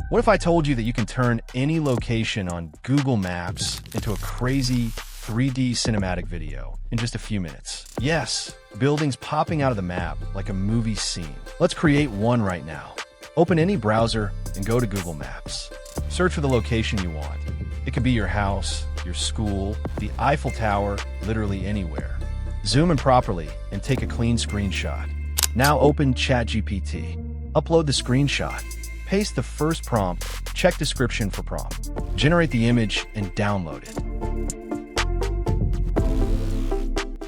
What if I told you that you can turn any location on Google Maps into a crazy 3D cinematic video in just a few minutes? Yes, buildings popping out of the map like a movie scene. Let's create one right now. Open any browser and go to Google Maps. Search for the location you want. It could be your house, your school, the Eiffel Tower, literally anywhere. Zoom in properly and take a clean screenshot. Now open ChatGPT. Upload the screenshot. Paste the first prompt, check description for prompt. Generate the image and download it.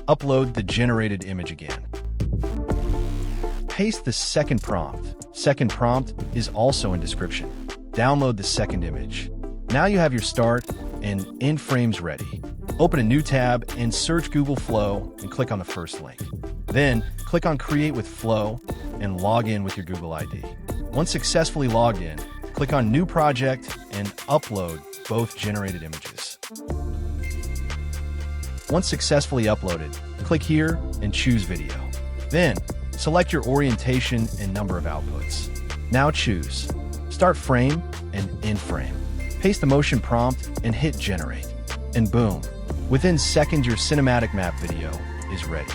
Upload the generated image again. Paste the second prompt. Second prompt is also in description. Download the second image. Now you have your start and end frames ready. Open a new tab and search Google Flow and click on the first link. Then click on Create with Flow and log in with your Google ID. Once successfully logged in, click on New Project and upload both generated images. Once successfully uploaded, click here and choose Video. Then, select your orientation and number of outputs. Now choose Start Frame and End Frame. Paste the motion prompt and hit Generate. And boom, within seconds your cinematic map video is ready.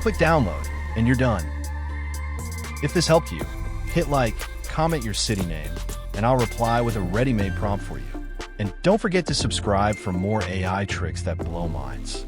Click Download and you're done. If this helped you, hit like, comment your city name, and I'll reply with a ready-made prompt for you. And don't forget to subscribe for more AI tricks that blow minds.